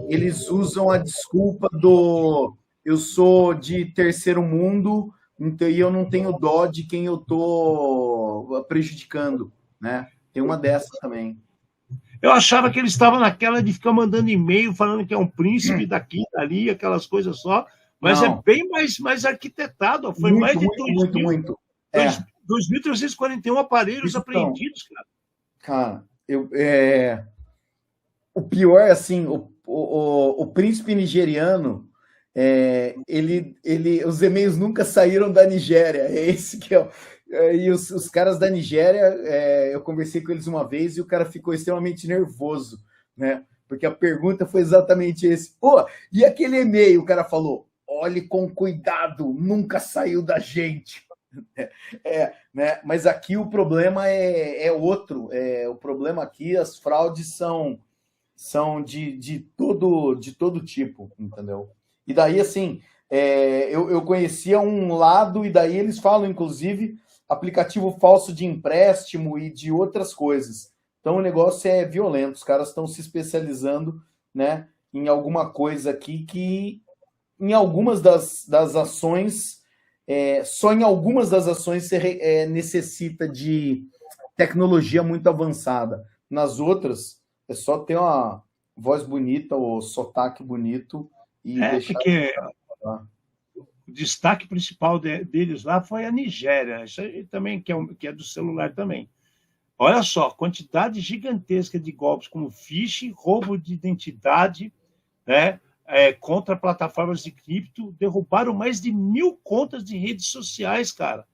eles usam a desculpa do eu sou de terceiro mundo, então eu não tenho dó de quem eu estou prejudicando, né? Tem uma dessa também. Eu achava que eles estavam naquela de ficar mandando e-mail falando que é um príncipe daqui, dali, aquelas coisas só, mas não. É bem mais arquitetado. Foi muito, mais de muito. 2.341 aparelhos apreendidos, cara. Cara, o pior é assim, o príncipe nigeriano, os e-mails nunca saíram da Nigéria. É esse que é. E os caras da Nigéria, eu conversei com eles uma vez e o cara ficou extremamente nervoso, né? Porque a pergunta foi exatamente esse. Pô, e aquele e-mail? O cara falou: olhe com cuidado, nunca saiu da gente. Né? Mas aqui o problema é outro. O problema aqui, as fraudes são de todo tipo, entendeu? E daí, assim, eu conhecia um lado, e daí eles falam, inclusive, aplicativo falso de empréstimo e de outras coisas. Então o negócio é violento, os caras estão se especializando, né, em alguma coisa aqui que, em algumas das ações, só em algumas das ações você necessita de tecnologia muito avançada. Nas outras, é só ter uma voz bonita ou sotaque bonito e deixar... Porque o destaque principal deles lá foi a Nigéria. Isso aí também, que é do celular também. Olha só, quantidade gigantesca de golpes como phishing, roubo de identidade, né, contra plataformas de cripto, derrubaram mais de 1.000 contas de redes sociais, cara.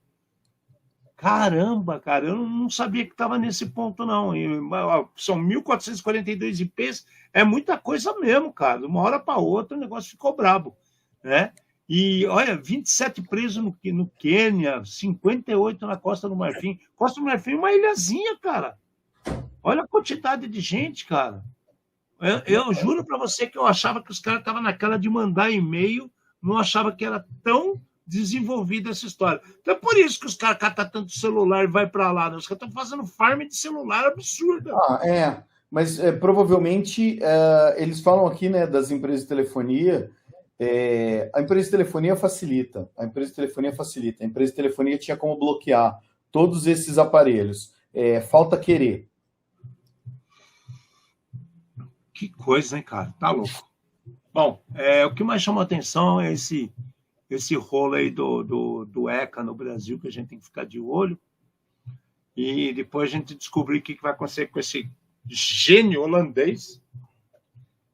Caramba, cara, eu não sabia que estava nesse ponto, não. São 1.442 IPs, é muita coisa mesmo, cara. De uma hora para outra o negócio ficou brabo, né? E, olha, 27 presos no Quênia, 58 na Costa do Marfim. Costa do Marfim é uma ilhazinha, cara. Olha a quantidade de gente, cara. Eu juro para você que eu achava que os caras estavam naquela de mandar e-mail, não achava que era tão desenvolvida essa história. Então é por isso que os caras catam tanto celular e vai para lá, né? Os caras estão fazendo farm de celular absurda. Mas provavelmente eles falam aqui, né, das empresas de telefonia. A empresa de telefonia facilita. A empresa de telefonia tinha como bloquear todos esses aparelhos. Falta querer. Que coisa, hein, cara? Tá louco. Bom, o que mais chama a atenção é esse rolo aí do ECA no Brasil, que a gente tem que ficar de olho. E depois a gente descobrir o que vai acontecer com esse gênio holandês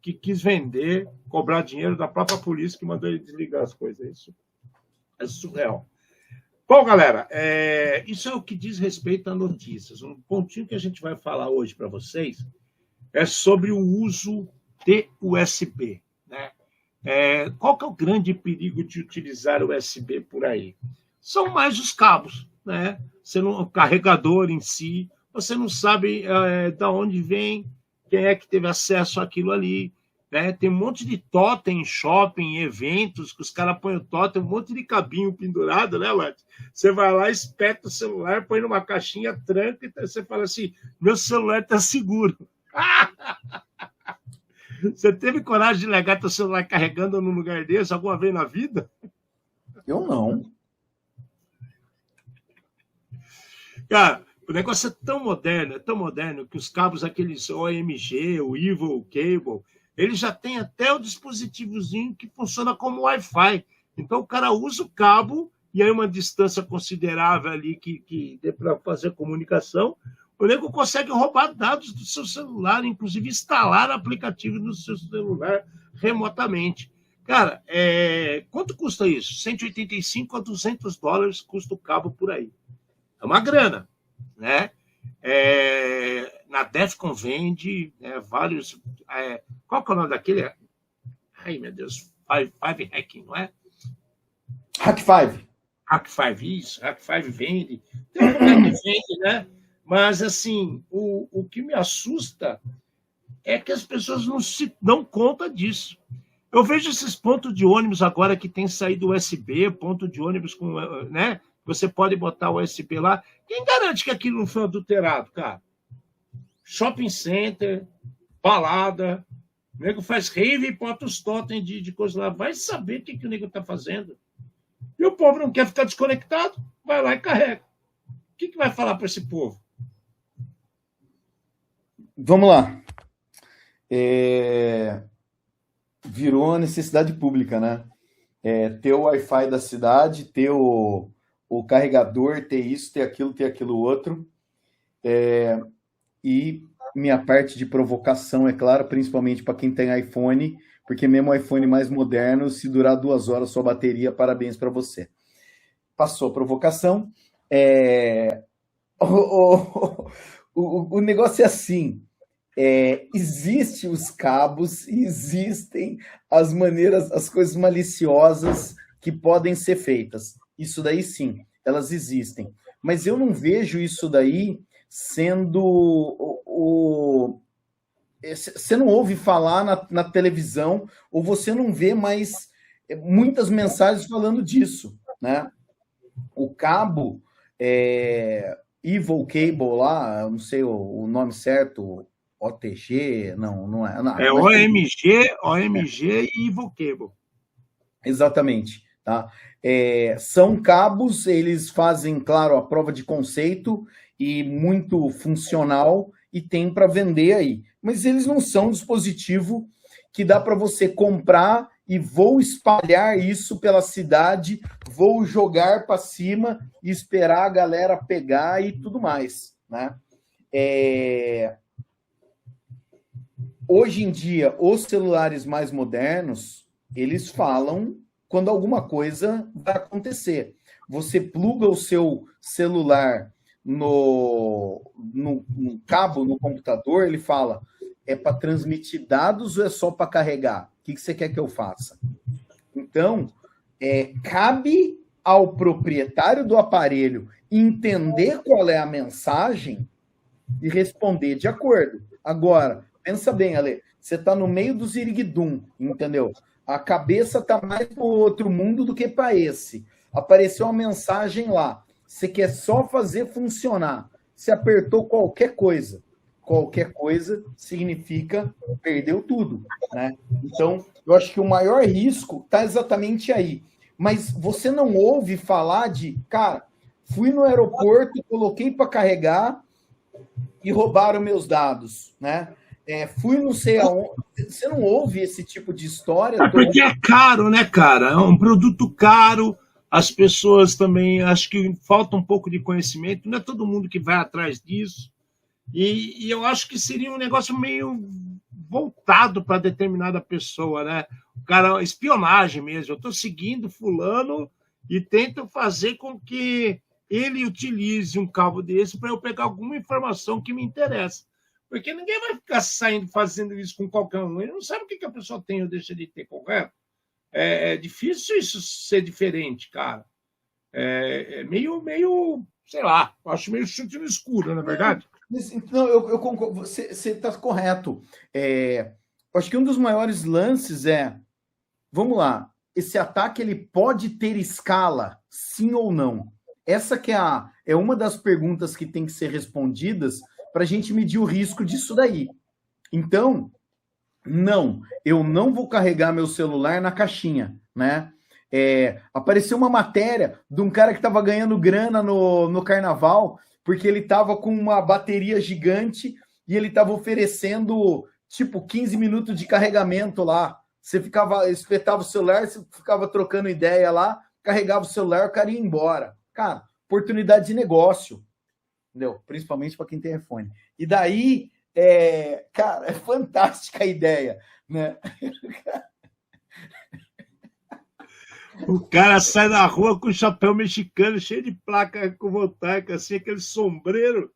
que quis vender, cobrar dinheiro da própria polícia que mandou ele desligar as coisas. Isso é surreal. Bom, galera, isso é o que diz respeito a notícias. Um pontinho que a gente vai falar hoje para vocês é sobre o uso de USB, né? Qual que é o grande perigo de utilizar o USB por aí? São mais os cabos, né? O carregador em si, você não sabe de onde vem, quem é que teve acesso àquilo ali, né? Tem um monte de totem em shopping, eventos, que os caras põem o totem, um monte de cabinho pendurado, né, Lati? Você vai lá, espeta o celular, põe numa caixinha, tranca, e você fala assim, meu celular está seguro. Você teve coragem de legar teu celular carregando num lugar desse alguma vez na vida? Eu não. Cara, o negócio é tão moderno, que os cabos, aqueles OMG, o Evil Cable, ele já tem até o dispositivozinho que funciona como Wi-Fi. Então, o cara usa o cabo, e aí uma distância considerável ali que dê para fazer comunicação, o nego consegue roubar dados do seu celular, inclusive instalar aplicativos no seu celular remotamente. Cara, quanto custa isso? 185 a $200 custa o cabo por aí. É uma grana, né? Na Defcon vende vários... qual que é o nome daquele? Ai, meu Deus. Five Hacking, não é? Hack5. Hack5, isso. Hack5 vende. Tem um lugar que vende, né? Mas, assim, o que me assusta é que as pessoas não se dão conta disso. Eu vejo esses pontos de ônibus agora que tem saído USB, ponto de ônibus com... né? Você pode botar o USB lá. Quem garante que aquilo não foi adulterado, cara? Shopping center, balada, o nego faz rave e bota os totens de coisa lá. Vai saber o que o nego está fazendo. E o povo não quer ficar desconectado, vai lá e carrega. O que vai falar para esse povo? Vamos lá. Virou uma necessidade pública, né? Ter o Wi-Fi da cidade, ter o carregador, ter isso, ter aquilo outro. E minha parte de provocação, é claro, principalmente para quem tem iPhone, porque mesmo o iPhone mais moderno, se durar 2 horas sua bateria, parabéns para você. Passou a provocação. O negócio é assim, existem os cabos e existem as maneiras, as coisas maliciosas que podem ser feitas. Isso daí sim, elas existem. Mas eu não vejo isso daí sendo... Você não ouve falar na televisão, ou você não vê mais muitas mensagens falando disso, né? O cabo, Evil Cable lá, eu não sei o nome certo, OTG, não é. Não, OMG e Evil Cable. Exatamente, tá? São cabos, eles fazem, claro, a prova de conceito e muito funcional, e tem para vender aí. Mas eles não são um dispositivo que dá para você comprar e vou espalhar isso pela cidade, vou jogar para cima e esperar a galera pegar e tudo mais, né? Hoje em dia, os celulares mais modernos, eles falam quando alguma coisa vai acontecer. Você pluga o seu celular no cabo, no computador, ele fala, é para transmitir dados ou é só para carregar? O que você quer que eu faça? Então, cabe ao proprietário do aparelho entender qual é a mensagem e responder de acordo. Agora, pensa bem, Ale, você está no meio do Ziriguidum, entendeu? A cabeça está mais para o outro mundo do que para esse. Apareceu uma mensagem lá. Você quer só fazer funcionar. Você apertou qualquer coisa. Qualquer coisa significa perdeu tudo, né? Então, eu acho que o maior risco está exatamente aí. Mas você não ouve falar de, cara, fui no aeroporto, coloquei para carregar e roubaram meus dados, né? Fui não sei aonde. Você não ouve esse tipo de história? Porque é caro, né, cara? É um produto caro. As pessoas também, acho que falta um pouco de conhecimento. Não é todo mundo que vai atrás disso. E eu acho que seria um negócio meio voltado para determinada pessoa, né? O cara, espionagem mesmo. Eu estou seguindo fulano e tento fazer com que ele utilize um cabo desse para eu pegar alguma informação que me interessa. Porque ninguém vai ficar saindo fazendo isso com qualquer um. Ele não sabe o que a pessoa tem ou deixa de ter, correto? É difícil isso ser diferente, cara. Meio, sei lá, eu acho meio chute no escuro, não é verdade? Não, eu concordo, você está correto. Eu acho que um dos maiores lances vamos lá, esse ataque ele pode ter escala, sim ou não? Essa que é uma das perguntas que tem que ser respondidas para a gente medir o risco disso daí, Então, não, eu não vou carregar meu celular na caixinha, né? Apareceu uma matéria de um cara que estava ganhando grana no carnaval, porque ele estava com uma bateria gigante e ele estava oferecendo, tipo, 15 minutos de carregamento lá. Você espetava o celular, você ficava trocando ideia lá, carregava o celular, o cara ia embora. Cara, oportunidade de negócio, entendeu? Principalmente para quem tem iPhone. E daí, cara, é fantástica a ideia, né? O cara sai na rua com o chapéu mexicano, cheio de placa fotovoltaica, assim, aquele sombreiro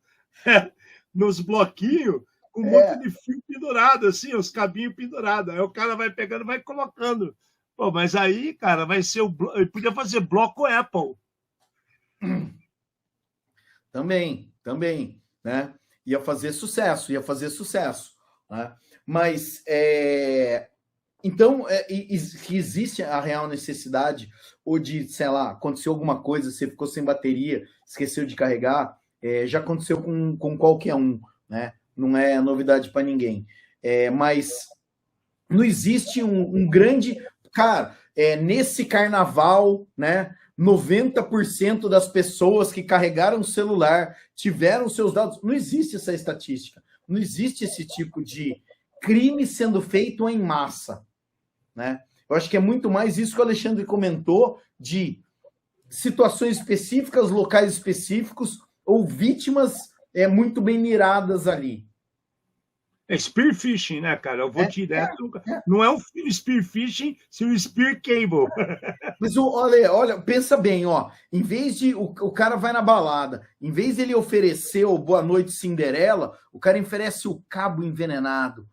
nos bloquinhos, com um monte de fio pendurado, assim, os cabinhos pendurados. Aí o cara vai pegando, vai colocando. Pô, mas aí, cara, vai ser ele podia fazer bloco Apple. Também, né? Ia fazer sucesso, né? Mas, então, que existe a real necessidade, ou de, sei lá, aconteceu alguma coisa, você ficou sem bateria, esqueceu de carregar, já aconteceu com qualquer um, né? Não é novidade para ninguém. Mas não existe um grande... Cara, nesse carnaval, né? 90% das pessoas que carregaram o celular tiveram seus dados. Não existe essa estatística. Não existe esse tipo de crime sendo feito em massa, né? Eu acho que é muito mais isso que o Alexandre comentou, de situações específicas, locais específicos, ou vítimas muito bem miradas ali. É spear phishing, né, cara? Eu vou direto. Não é o spear phishing, se o spear cable. Mas olha, pensa bem, ó. Em vez de o cara vai na balada, em vez de ele oferecer o Boa Noite Cinderela, o cara oferece o cabo envenenado.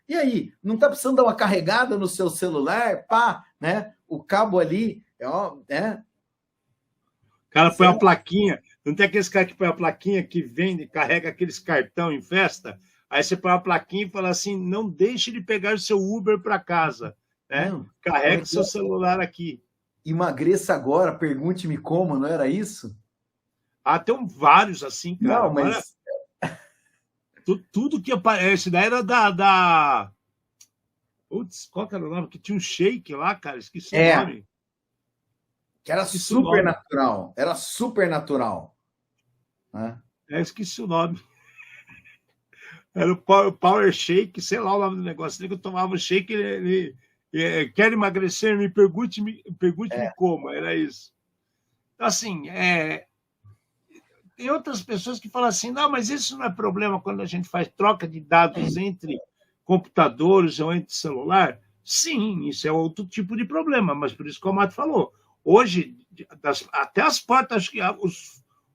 E aí? Não tá precisando dar uma carregada no seu celular? Pá, né? O cabo ali, O cara põe a plaquinha. Não tem aqueles caras que põe a plaquinha que vende, carrega aqueles cartão em festa? Aí você põe a plaquinha e fala assim: não deixe de pegar o seu Uber para casa, né? Carrega o seu celular aqui. Emagreça agora, pergunte-me como, não era isso? Tem vários assim, cara. Não, mas... Tudo que aparece, daí era da... Putz, qual que era o nome? Que tinha um shake lá, cara, esqueci o nome. Que era super natural. Era super natural. Esqueci o nome. Era o Power Shake, sei lá o nome do negócio. Ele que eu tomava o shake, ele quer emagrecer? Me pergunte-me como. Era isso. Então, assim, tem outras pessoas que falam assim: não, mas isso não é problema quando a gente faz troca de dados entre computadores ou entre celular. Sim, isso é outro tipo de problema, mas por isso que o Mato falou. Hoje, até as portas, acho que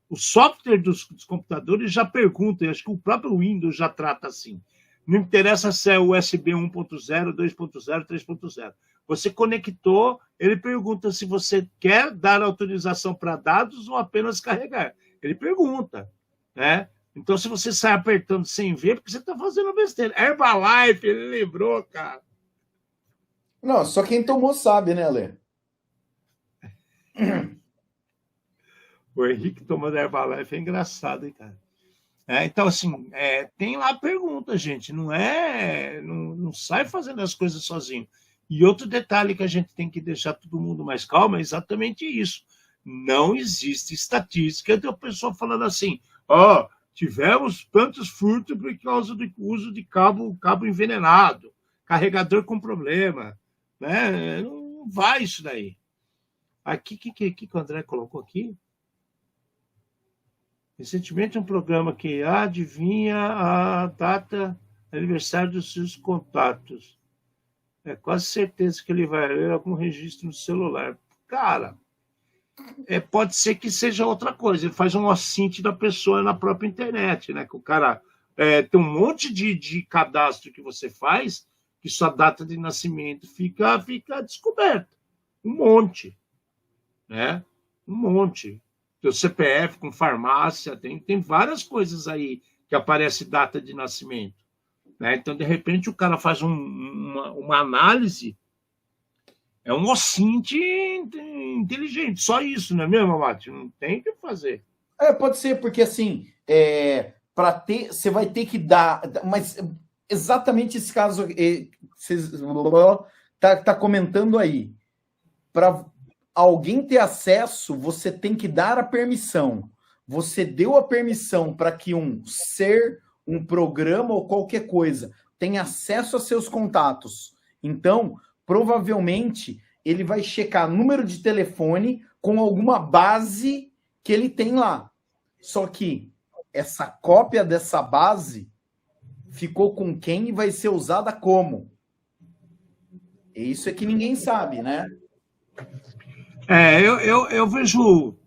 o software dos computadores já pergunta, acho que o próprio Windows já trata assim. Não interessa se é USB 1.0, 2.0, 3.0. Você conectou, ele pergunta se você quer dar autorização para dados ou apenas carregar. Ele pergunta, né? Então, se você sai apertando sem ver, porque você está fazendo besteira. Herbalife, ele lembrou, cara. Não, só quem tomou sabe, né, Lê? O Henrique tomando Herbalife é engraçado, hein, cara? Então, assim, tem lá a pergunta, gente. Não sai fazendo as coisas sozinho. E outro detalhe que a gente tem que deixar todo mundo mais calmo é exatamente isso. Não existe estatística da pessoa falando assim: tivemos tantos furtos por causa do uso de cabo envenenado, carregador com problema, né? Não vai isso daí. Aqui, que o André colocou aqui? Recentemente, um programa que adivinha a data de aniversário dos seus contatos. É quase certeza que ele vai ler algum registro no celular. Cara, pode ser que seja outra coisa. Ele faz um ossinte da pessoa na própria internet, né? Que o cara tem um monte de cadastro que você faz que sua data de nascimento fica descoberta. Um monte, né? Um monte. Teu CPF com farmácia, tem várias coisas aí que aparece data de nascimento, né? Então, de repente, o cara faz uma análise, é um ossinte inteligente, só isso, não é mesmo, Mate? Não tem o que fazer. Pode ser, porque assim, para ter, você vai ter que dar, mas exatamente esse caso que vocês tá comentando aí. Para alguém ter acesso, você tem que dar a permissão. Você deu a permissão para que um ser, um programa ou qualquer coisa tenha acesso a seus contatos. Então, provavelmente, ele vai checar número de telefone com alguma base que ele tem lá. Só que essa cópia dessa base ficou com quem e vai ser usada como? Isso é que ninguém sabe, né? Eu vejo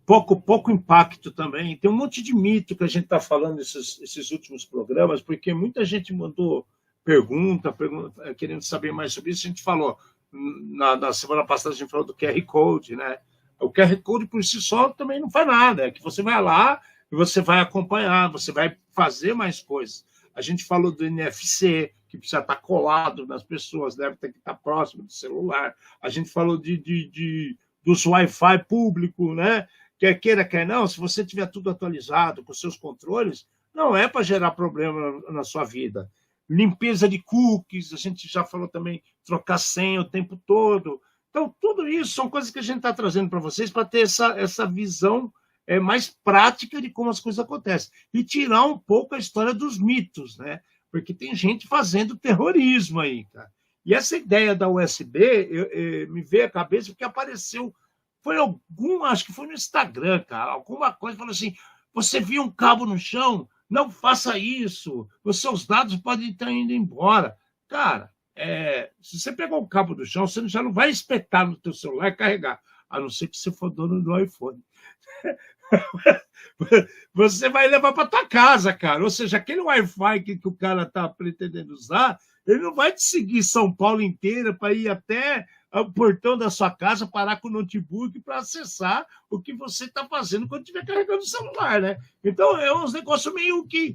pouco impacto também. Tem um monte de mito que a gente está falando esses últimos programas, porque muita gente mandou pergunta, querendo saber mais sobre isso. A gente falou, na semana passada, a gente falou do QR Code, né? O QR Code por si só também não faz nada, é que você vai lá e você vai acompanhar, você vai fazer mais coisas. A gente falou do NFC, que precisa estar colado nas pessoas, deve ter que estar próximo do celular. A gente falou dos Wi-Fi público, né? Quer queira, quer não, se você tiver tudo atualizado com seus controles, não é para gerar problema na sua vida. Limpeza de cookies, a gente já falou também, trocar senha o tempo todo. Então, tudo isso são coisas que a gente está trazendo para vocês para ter essa visão mais prática de como as coisas acontecem. E tirar um pouco a história dos mitos, né? Porque tem gente fazendo terrorismo aí, cara. E essa ideia da USB me veio à cabeça porque apareceu, acho que foi no Instagram, cara, alguma coisa, falou assim, você viu um cabo no chão? Não faça isso, os seus dados podem estar indo embora. Cara, se você pegar um cabo do chão, você já não vai espetar no teu celular e carregar, a não ser que você for dono do iPhone. Você vai levar para tua casa, cara. Ou seja, aquele Wi-Fi que o cara está pretendendo usar, ele não vai te seguir São Paulo inteira para ir até o portão da sua casa, parar com o notebook para acessar o que você está fazendo quando estiver carregando o celular, né? Então, é uns negócios meio que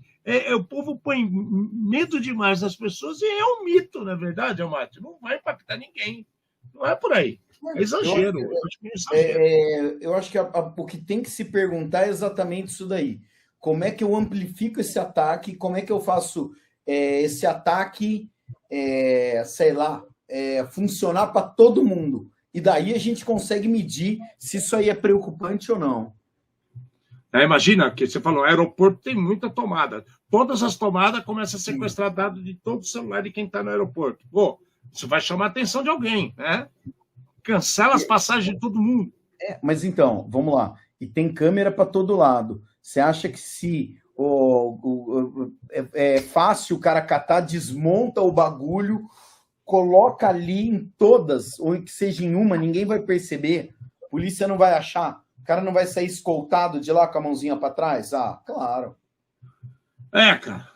o povo põe medo demais nas pessoas e é um mito, na verdade, Amate. Não vai impactar ninguém. Não é por aí. É exagero. Eu acho que o que tem que se perguntar é exatamente isso daí. Como é que eu amplifico esse ataque? Como é que eu faço esse ataque, funcionar para todo mundo? E daí a gente consegue medir se isso aí é preocupante ou não. Imagina que você falou, o aeroporto tem muita tomada. Todas as tomadas começam a sequestrar dados de todo o celular de quem está no aeroporto. Pô, isso vai chamar a atenção de alguém, né? Cancela as passagens de todo mundo. Mas então, vamos lá. E tem câmera para todo lado. Você acha que se é fácil o cara catar, desmonta o bagulho, coloca ali em todas, ou que seja em uma, ninguém vai perceber? A polícia não vai achar? O cara não vai sair escoltado de lá com a mãozinha para trás? Ah, claro. Cara,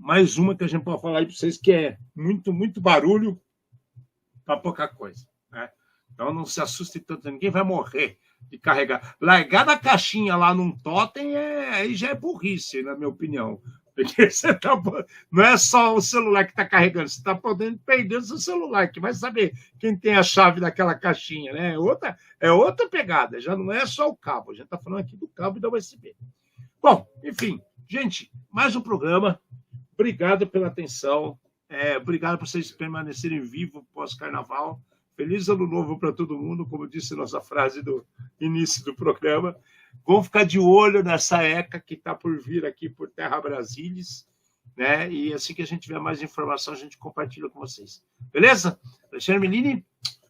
mais uma que a gente pode falar aí para vocês que é muito, muito barulho para pouca coisa, né? Então não se assuste tanto, ninguém vai morrer de carregar. Largar da caixinha lá num totem aí já é burrice, na minha opinião. Porque você não é só o celular que está carregando, você está podendo perder o seu celular, que vai saber quem tem a chave daquela caixinha, né? É outra pegada, já não é só o cabo, a gente está falando aqui do cabo e da USB. Bom, enfim, gente, mais um programa. Obrigado pela atenção, obrigado por vocês permanecerem vivos pós-carnaval. Feliz ano novo para todo mundo, como disse nossa frase do início do programa. Vamos ficar de olho nessa ECA que está por vir aqui por Terra Brasílis, né? E assim que a gente tiver mais informação, a gente compartilha com vocês. Beleza? Alexandre Melini,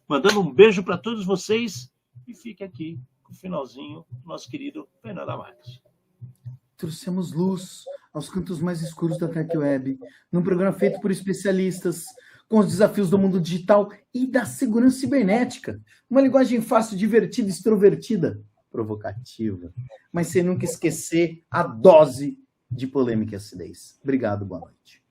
mandando um beijo para todos vocês e fique aqui com o finalzinho do nosso querido Fernando Amate. Trouxemos luz aos cantos mais escuros da Dark Web, num programa feito por especialistas, com os desafios do mundo digital e da segurança cibernética. Uma linguagem fácil, divertida, extrovertida, provocativa, mas sem nunca esquecer a dose de polêmica e acidez. Obrigado, boa noite.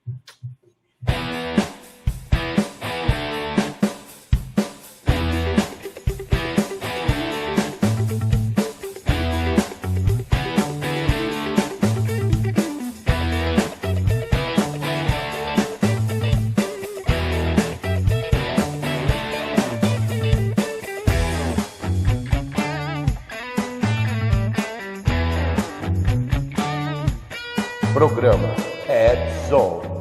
Programa Ed Zone.